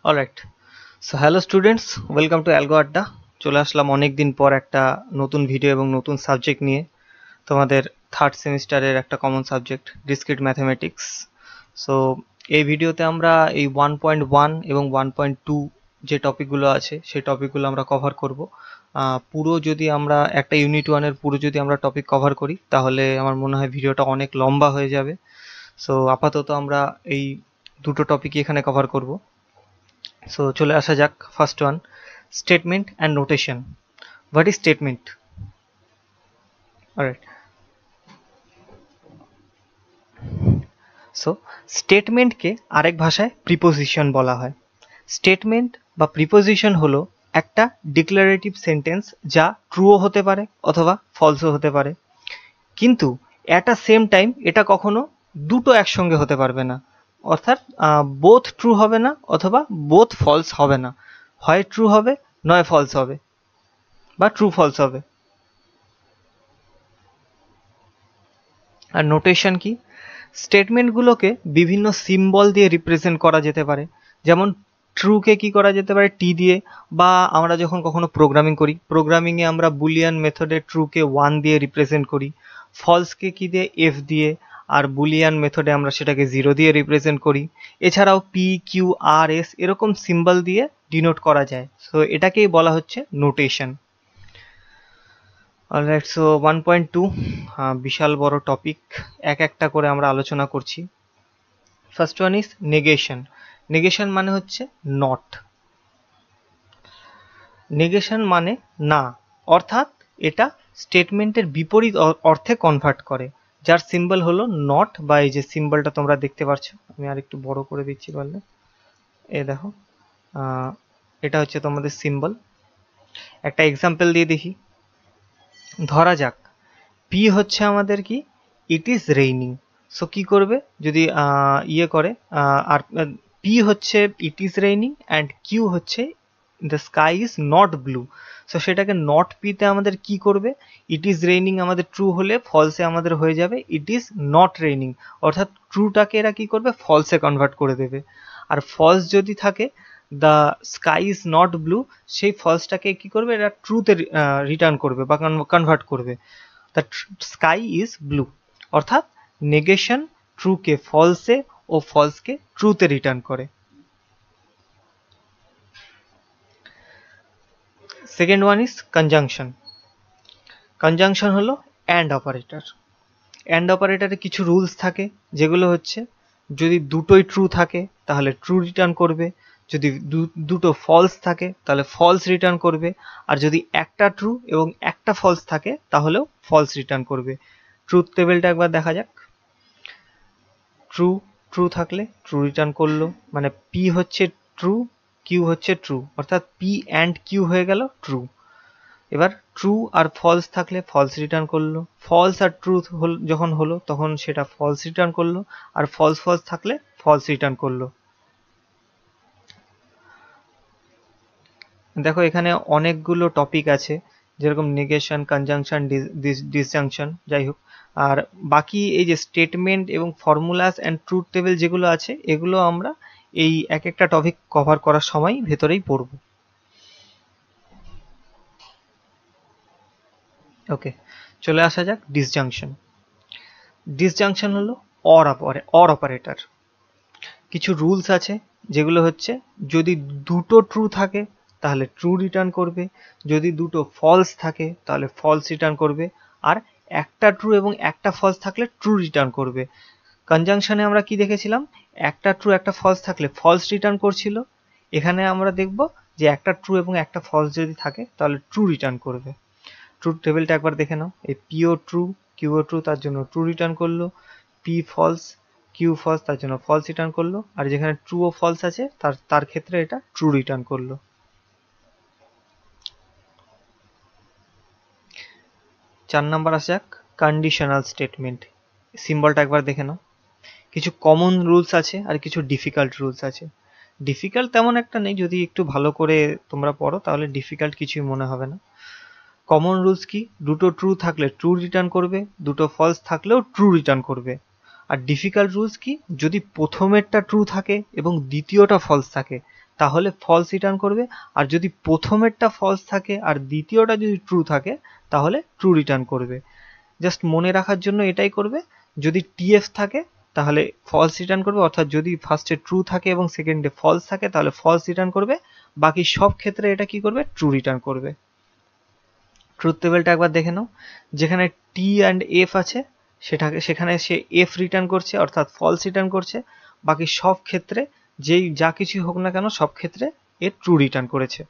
Alright, so hello students, welcome to algo আড্ডা। চলে আসলাম অনেক দিন পর একটা নতুন ভিডিও এবং নতুন সাবজেক্ট নিয়ে। তোমাদের থার্ড সেমিস্টারের একটা common subject discrete mathematics. So এই ভিডিওতে আমরা এই 1.1 এবং 1.2 যে টপিকগুলো আছে সেই টপিকগুলো আমরা কভার করব। পুরো যদি আমরা একটা ইউনিট ওয়ানের পুরো যদি আমরা টপিক কভার করি তাহলে আমার মনে হয় ভিডিওটা অনেক লম্বা হয়ে যাবে। সো আপাতত আমরা এই দুটো টপিকই এখানে কভার করব। সো চলে আসা যাক first one, statement and notation. What is statement? Alright, so স্টেটমেন্টকে আরেক ভাষায় প্রিপোজিশন বলা হয়। স্টেটমেন্ট বা প্রিপোজিশন হলো একটা ডিক্লারেটিভ সেন্টেন্স যা ট্রুও হতে পারে অথবা ফলসও হতে পারে, কিন্তু অ্যাট আ সেম টাইম এটা কখনো দুটো একসঙ্গে হতে পারবে না। অর্থাৎ বোথ ট্রু হবে না অথবা বোথ ফলস হবে না, হয় ট্রু হবে নয় ফলস হবে বা ট্রু ফলস হবে। আর নোটেশন কি? স্টেটমেন্টগুলোকে বিভিন্ন সিম্বল দিয়ে রিপ্রেজেন্ট করা যেতে পারে। যেমন ট্রুকে কি করা যেতে পারে টি দিয়ে, বা আমরা যখন কখনো প্রোগ্রামিং করি, প্রোগ্রামিংয়ে আমরা বুলিয়ান মেথডে ট্রুকে 1 দিয়ে রিপ্রেজেন্ট করি, ফলসকে কি দিয়ে এফ দিয়ে, আর বুলিয়ান মেথডে আমরা সেটাকে 0 দিয়ে রিপ্রেজেন্ট করি। এছাড়াও পি কিউ আর এস এরকম সিম্বল দিয়ে ডিনোট করা যায়। সো এটাকেই বলা হচ্ছে নোটেশন। অলরাইট, সো 1.2 বিশাল বড় টপিক, এক একটা করে আমরা আলোচনা করছি। First one is negation. Negation মানে হচ্ছে নট। নেগেশন মানে না, অর্থাৎ এটা স্টেটমেন্টের বিপরীত অর্থে কনভার্ট করে, যার সিম্বল হলো নট, বা এই যে সিম্বলটা তোমরা দেখতে পাচ্ছ, আমি আর একটু বড় করে দিচ্ছি পারলে। এই দেখো, এটা হচ্ছে তোমাদের সিম্বল। একটা এক্সাম্পল দিয়ে দেখি। ধরা যাক পি হচ্ছে আমাদের কি, ইট ইজ রেইনিং। সো কি করবে যদি ইয়ে করে, আর পি হচ্ছে it is raining and Q হচ্ছে the sky is not blue. So সেটাকে নট পিতে আমাদের কি করবে, ইট ইজ রেইনিং আমাদের ট্রু হলে ফলসে আমাদের হয়ে যাবে ইট ইজ নট রেইনিং, অর্থাৎ ট্রুটাকে এরা কি করবে, ফলসে কনভার্ট করে দেবে। আর ফলস যদি থাকে the sky is not blue, সেই ফলসটাকে কি করবে, এরা ট্রুতে রিটার্ন করবে বা কনভার্ট করবে, দ্য স্কাই ইজ ব্লু। অর্থাৎ নেগেশন ট্রুকে ফলসে ও ফলসকে ট্রুতে রিটার্ন করে। Second one is conjunction. Conjunction হলো অ্যান্ড অপারেটর। অ্যান্ড অপারেটরে কিছু রুলস থাকে, যেগুলো হচ্ছে যদি দুটোই ট্রু থাকে তাহলে ট্রু রিটার্ন করবে, যদি দুটো ফলস থাকে তাহলে ফলস রিটার্ন করবে, আর যদি একটা ট্রু এবং একটা ফলস থাকে তাহলেও ফলস রিটার্ন করবে। ট্রুথ টেবিলটা একবার দেখা যাক। ট্রু ট্রু থাকলে ট্রু রিটার্ন করলো, মানে পি হচ্ছে ট্রু, কিউ হচ্ছে ট্রু, অর্থাৎ পি অ্যান্ড কিউ হয়ে গেল ট্রু। এবার ট্রু আর ফলস থাকলে ফলস রিটার্ন করলো, ফলস আর ট্রু যখন হলো তখন সেটা ফলস রিটার্ন করলো, আর ফলস ফলস থাকলে ফলস রিটার্ন করলো। দেখো এখানে অনেকগুলো টপিক আছে, যেরকম নেগেশন, কনজাংশন, ডিসজাংশন, যাই হোক। আর বাকি এই যে স্টেটমেন্ট এবং ফর্মুলাস অ্যান্ড ট্রুথ টেবিল যেগুলো আছে, এগুলো আমরা এই এক একটা টপিক কভার করার সময় ভেতরেই পড়ব। ওকে, চলে আসা যাক ডিসজাংশন। ডিসজাংশন হলো অর অপারেটর। কিছু রুলস আছে, যেগুলো হচ্ছে যদি দুটো ট্রু থাকে তাহলে ট্রু রিটার্ন করবে, যদি দুটো ফলস থাকে তাহলে ফলস রিটার্ন করবে, আর একটা ট্রু এবং একটা ফলস থাকলে ট্রু রিটার্ন করবে। কনজাংশনে আমরা কি দেখেছিলাম, একটা ট্রু একটা ফলস থাকলে ফলস রিটার্ন করছিল। এখানে আমরা দেখব যে একটা ট্রু এবং একটা ফলস যদি থাকে তাহলে ট্রু রিটার্ন করবে। ট্রুথ টেবিলটা একবার দেখে নাও। এই পিও ট্রু, কিউও ট্রু, তার জন্য ট্রু রিটার্ন করলো, পি ফলস, কিউ ফলস, তার জন্য ফলস রিটার্ন করলো, আর যেখানে ট্রু ও ফলস আছে তার ক্ষেত্রে এটা ট্রু রিটার্ন করলো। 4 নাম্বার আসা যাক কন্ডিশনাল স্টেটমেন্ট। সিম্বলটা একবার দেখে নাও। কিছু কমন রুলস আছে আর কিছু ডিফিকাল্ট রুলস আছে। ডিফিকাল্ট তেমন একটা নেই, যদি একটু ভালো করে তোমরা পড়ো তাহলে ডিফিকাল্ট কিছুই মনে হবে না। কমন রুলস কি, দুটো ট্রু থাকলে ট্রু রিটার্ন করবে, দুটো ফলস থাকলেও ট্রু রিটার্ন করবে। আর ডিফিকাল্ট রুলস কি, যদি প্রথমেরটা ট্রু থাকে এবং দ্বিতীয়টা ফলস থাকে তাহলে ফলস রিটার্ন করবে, আর যদি প্রথমেরটা ফলস থাকে আর দ্বিতীয়টা যদি ট্রু থাকে তাহলে ট্রু রিটার্ন করবে। জাস্ট মনে রাখার জন্য এটাই করবে, যদি টিএফ থাকে তাহলে ফলস রিটার্ন করবে, অর্থাৎ যদি ফার্স্টে ট্রু থাকে এবং সেকেন্ডে ফলস থাকে তাহলে ফলস রিটার্ন করবে, বাকি সব ক্ষেত্রে এটা কি করবে, ট্রু রিটার্ন করবে। ট্রুথ টেবিলটা একবার দেখে নাও, যেখানে টি অ্যান্ড এফ আছে সেখানে সে এফ রিটার্ন করছে অর্থাৎ ফলস রিটার্ন করছে, বাকি সব ক্ষেত্রে যেই যা কিছু হোক না কেন সব ক্ষেত্রে এ ট্রু রিটার্ন করেছে।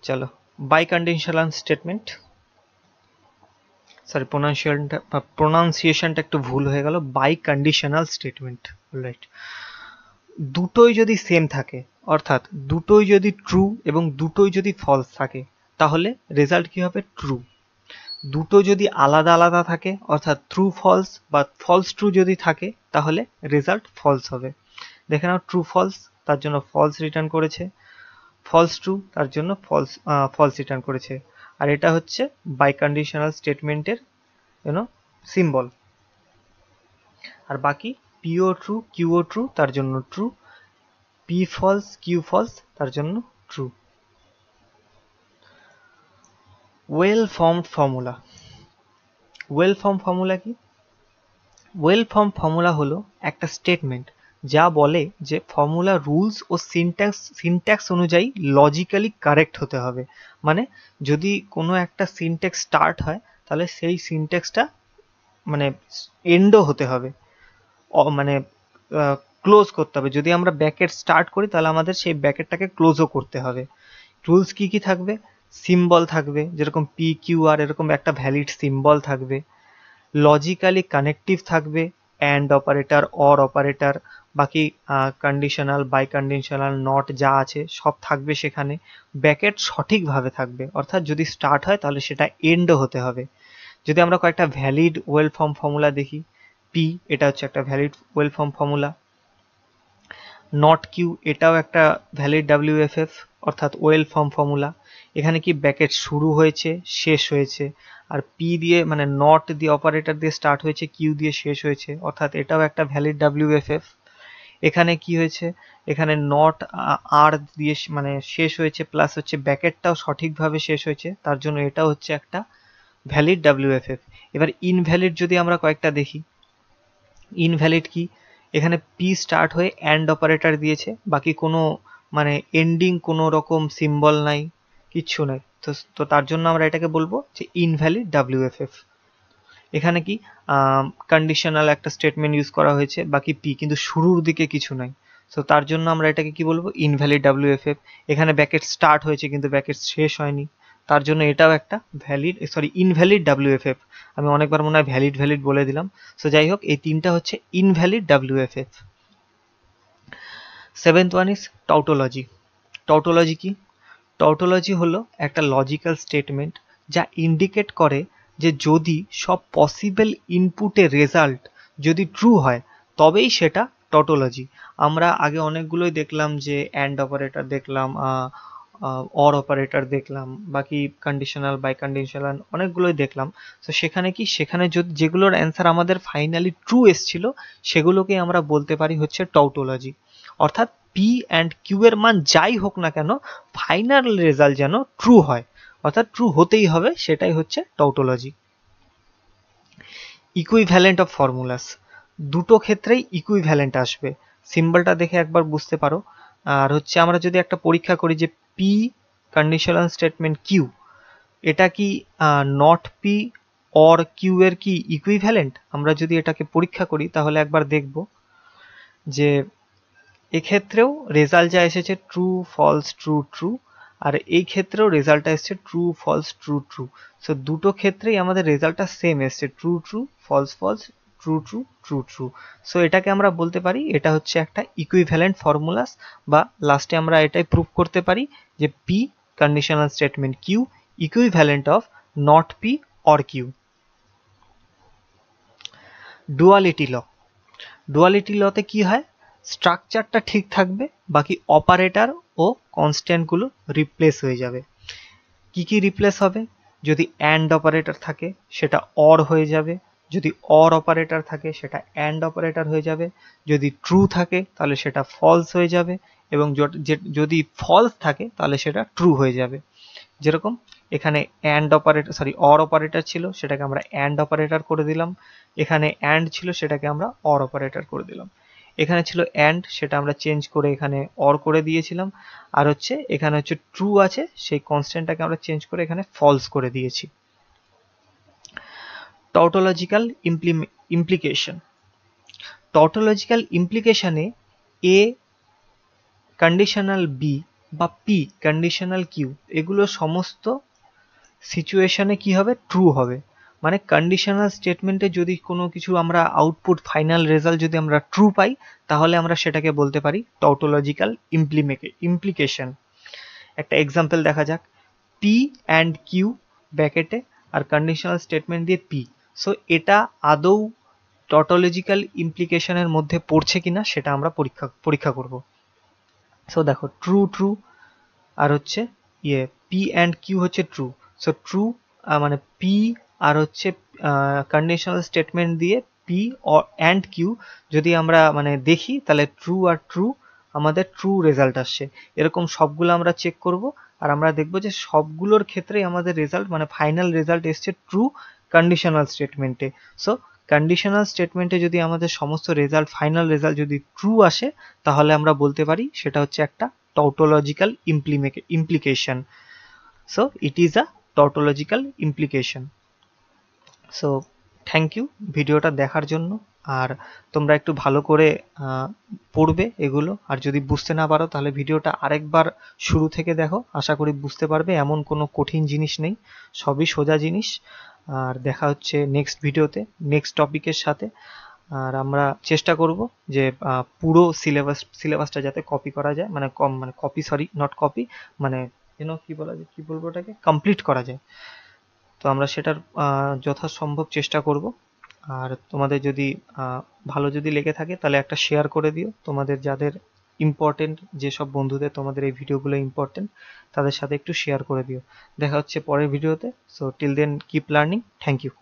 চলো বাই কন্ডিশনাল স্টেটমেন্ট, সরি প্রোনাউন্সিয়েশনটা একটু ভুল হয়ে গেল, বাই কন্ডিশনাল স্টেটমেন্ট। রাইট, দুটোই যদি সেম থাকে অর্থাৎ দুটোই যদি ট্রু এবং দুটোই যদি ফলস থাকে তাহলে রেজাল্ট কি হবে, ট্রু। দুটো যদি আলাদা আলাদা থাকে অর্থাৎ ট্রু ফলস বা ফলস ট্রু যদি থাকে তাহলে রেজাল্ট ফলস হবে। দেখে নাও, ট্রু ফলস তার জন্য ফলস রিটার্ন করেছে, ফলস ট্রু তার জন্য ফলস রিটার্ন করেছে। আর এটা হচ্ছে বাই কন্ডিশনাল স্টেটমেন্টের সিম্বল। আর বাকি পিও ট্রু কিউও ট্রু তার জন্য true, P false Q false তার জন্য true. Well formed formula. Well form formula কি? ওয়েল ফর্ম ফর্মুলা হলো একটা স্টেটমেন্ট যা বলে যে ফর্মুলা রুলস ও সিনট্যাক্স অনুযায়ী লজিক্যালি কারেক্ট হতে হবে। মানে যদি কোনো একটা সিনট্যাক্স স্টার্ট হয় তাহলে সেই সিনট্যাক্সটা মানে এন্ডও হতে হবে, মানে ক্লোজ করতে হবে। যদি আমরা ব্যাকেট স্টার্ট করি তাহলে আমাদের সেই ব্যাকেটটাকে ক্লোজও করতে হবে। রুলস কি কি থাকবে? সিম্বল থাকবে, যেরকম পি কিউ আর এরকম একটা ভ্যালিড সিম্বল থাকবে। লজিক্যালি কানেক্টিভ থাকবে, অ্যান্ড অপারেটর, অর অপারেটর, বাকি কন্ডিশনাল বাই কন্ডিশনাল নট যা আছে সব থাকবে সেখানে। ব্যাকেট সঠিকভাবে থাকবে, অর্থাৎ যদি স্টার্ট হয় তাহলে সেটা এন্ডও হতে হবে। যদি আমরা কয়েকটা ভ্যালিড ওয়েল ফর্ম ফর্মুলা দেখি, পি এটা হচ্ছে একটা valid well form formula, not Q এটাও একটা ভ্যালিড ডাব্লিউএফএফ অর্থাৎ ওয়েল ফর্ম ফর্মুলা। এখানে কি ব্যাকেট শুরু হয়েছে শেষ হয়েছে, আর পি দিয়ে মানে নট দিয়ে অপারেটর দিয়ে স্টার্ট হয়েছে, কিউ দিয়ে শেষ হয়েছে, অর্থাৎ এটাও একটা ভ্যালিড ডাব্লিউএফএফ। এখানে কি হয়েছে, এখানে নট আর দিয়ে মানে শেষ হয়েছে প্লাস হচ্ছে ব্যাকেটটাও সঠিকভাবে শেষ হয়েছে, তার জন্য এটাও হচ্ছে একটা ভ্যালিড ডাব্লিউএফএফ। এবার ইনভ্যালিড যদি আমরা কয়েকটা দেখি, ইনভ্যালিড কি, এখানে পি স্টার্ট হয়ে অ্যান্ড অপারেটর দিয়েছে, বাকি কোনো মানে এন্ডিং কোনো রকম সিম্বল নাই, কিচ্ছু নাই, তো তার জন্য আমরা এটাকে বলবো যে ইনভ্যালিড ডাব্লিউএফএফ। এখানে কি কন্ডিশনাল একটা স্টেটমেন্ট ইউজ করা হয়েছে, বাকি পি কিন্তু শুরুর দিকে কিছু নাই, তো তার জন্য আমরা এটাকে কি বলবো, ইনভ্যালিড ডাব্লিউএফএফ। এখানে ব্যাকেট স্টার্ট হয়েছে কিন্তু ব্যাকেট শেষ হয়নি, তার জন্য এটাও একটা ইনভ্যালিড ডাব্লিউএফএফ। আমি অনেকবার মনে হয় ভ্যালিড বলে দিলাম। সো যাই হোক, এই তিনটা হচ্ছে invalid WFF. Seventh one is tautology. Tautology কি? টাউটোলজি হলো একটা লজিক্যাল স্টেটমেন্ট যা ইন্ডিকেট করে যে যদি সব পসিবল ইনপুটের রেজাল্ট যদি ট্রু হয় তবেই সেটা টাউটোলজি। আমরা আগে অনেকগুলোই দেখলাম, যে অ্যান্ড অপারেটর দেখলাম, অর অপারেটর দেখলাম, বাকি কন্ডিশনাল বাই কন্ডিশনাল অনেকগুলোই দেখলাম। তো সেখানে কি, সেখানে যদি যেগুলোর অ্যান্সার আমাদের ফাইনালি ট্রু এসছিল সেগুলোকে আমরা বলতে পারি হচ্ছে টাউটোলজি। অর্থাৎ পি অ্যান্ড কিউ এর মান যাই হোক না কেন ফাইনাল রেজাল্ট যেন ট্রু হয়, অর্থাৎ ট্রু হতেই হবে, সেটাই হচ্ছে টাউটোলজি। ইকুইভ্যালেন্ট অফ ফর্মুলাস, দুটো ক্ষেত্রেই ইকুইভ্যালেন্ট আসবে, সিম্বলটা দেখে একবার বুঝতে পারো। আর হচ্ছে আমরা যদি একটা পরীক্ষা করি যে পি কন্ডিশনাল স্টেটমেন্ট কিউ, এটা কি নট পি অর কিউ এর কি ইকুইভ্যালেন্ট? আমরা যদি এটাকে পরীক্ষা করি তাহলে একবার দেখব যে এক্ষেত্রেও রেজাল্ট যা এসেছে ট্রু ফলস ট্রু ট্রু, আর এই ক্ষেত্রেও রেজাল্টটা এসছে true false true true. So দুটো ক্ষেত্রেই আমাদের রেজাল্টটা সেম এসছে, true true false false true true true true. So এটাকে আমরা বলতে পারি এটা হচ্ছে একটা ইকুইভ্যালেন্ট ফর্মুলাস, বা লাস্টে আমরা এটাই প্রুভ করতে পারি যে P conditional statement Q equivalent of not P or Q. Duality law. Duality লতে কি হয়, স্ট্রাকচারটা ঠিক থাকবে, বাকি অপারেটর ও কনস্ট্যান্টগুলো রিপ্লেস হয়ে যাবে। কি কি রিপ্লেস হবে? যদি অ্যান্ড অপারেটর থাকে সেটা অর হয়ে যাবে, যদি অর অপারেটর থাকে সেটা অ্যান্ড অপারেটর হয়ে যাবে, যদি ট্রু থাকে তাহলে সেটা ফলস হয়ে যাবে, এবং যদি ফলস থাকে তাহলে সেটা ট্রু হয়ে যাবে। যেরকম এখানে অ্যান্ড অপারেটর অর অপারেটর ছিল, সেটাকে আমরা অ্যান্ড অপারেটর করে দিলাম। এখানে অ্যান্ড ছিল, সেটাকে আমরা অর অপারেটর করে দিলাম। এখানে ছিল অ্যান্ড, সেটা আমরা চেঞ্জ করে এখানে অর করে দিয়েছিলাম। আর হচ্ছে এখানে হচ্ছে ট্রু আছে, সেই কনস্ট্যান্টটাকে আমরা চেঞ্জ করে এখানে ফলস করে দিয়েছি। টটোলজিক্যাল ইমপ্লিকেশন। টটোলজিক্যাল ইমপ্লিকেশনে এ কন্ডিশনাল বি বা পি কন্ডিশনাল কিউ, এগুলো সমস্ত সিচুয়েশনে কি হবে, ট্রু হবে। মানে কন্ডিশনাল স্টেটমেন্টে যদি কোনো কিছু আমরা আউটপুট ফাইনাল রেজাল্ট যদি আমরা ট্রু পাই, তাহলে আমরা সেটাকে বলতে পারি টটোলজিক্যাল ইমপ্লিকেশন। একটা এক্সাম্পল দেখা যাক, পি অ্যান্ড কিউ ব্র্যাকেটে আর কন্ডিশনাল স্টেটমেন্ট দিয়ে পি। সো এটা আদৌ টটোলজিক্যাল ইমপ্লিকেশনের মধ্যে পড়ছে কিনা সেটা আমরা পরীক্ষা করব। সো দেখো, ট্রু ট্রু আর হচ্ছে পি অ্যান্ড কিউ হচ্ছে ট্রু। সো ট্রু মানে পি আর হচ্ছে কন্ডিশনাল স্টেটমেন্ট দিয়ে পি অ্যান্ড কিউ যদি আমরা মানে দেখি, তাহলে ট্রু আর ট্রু আমাদের ট্রু রেজাল্ট আসছে। এরকম সবগুলো আমরা চেক করব, আর আমরা দেখব যে সবগুলোর ক্ষেত্রেই আমাদের রেজাল্ট মানে ফাইনাল রেজাল্ট এসছে ট্রু কন্ডিশনাল স্টেটমেন্টে। সো কন্ডিশনাল স্টেটমেন্টে যদি আমাদের সমস্ত রেজাল্ট ফাইনাল রেজাল্ট যদি ট্রু আসে, তাহলে আমরা বলতে পারি সেটা হচ্ছে একটা tautological implication. So it is a tautological implication. So thank you ভিডিওটা দেখার জন্য। আর তোমরা একটু ভালো করে পড়বে এগুলো, আর যদি বুঝতে না পারো তাহলে ভিডিওটা আরেকবার শুরু থেকে দেখো, আশা করি বুঝতে পারবে। এমন কোনো কঠিন জিনিস নেই, সবই সোজা জিনিস। আর দেখা হচ্ছে নেক্সট ভিডিওতে নেক্সট টপিকের সাথে। আর আমরা চেষ্টা করব যে পুরো সিলেবাসটা যাতে কপি করা যায়, মানে নট কপি, মানে কি বলবো ওটাকে, কমপ্লিট করা যায়। তো আমরা সেটার যথাসম্ভব চেষ্টা করব। আর তোমাদের যদি ভালো যদি লেগে থাকে তাহলে একটা শেয়ার করে দিও, তোমাদের যাদের ইম্পর্টেন্ট, যেসব বন্ধুদের তোমাদের এই ভিডিওগুলো ইম্পর্টেন্ট, তাদের সাথে একটু শেয়ার করে দিও। দেখা হচ্ছে পরের ভিডিওতে। So till then keep learning. Thank you.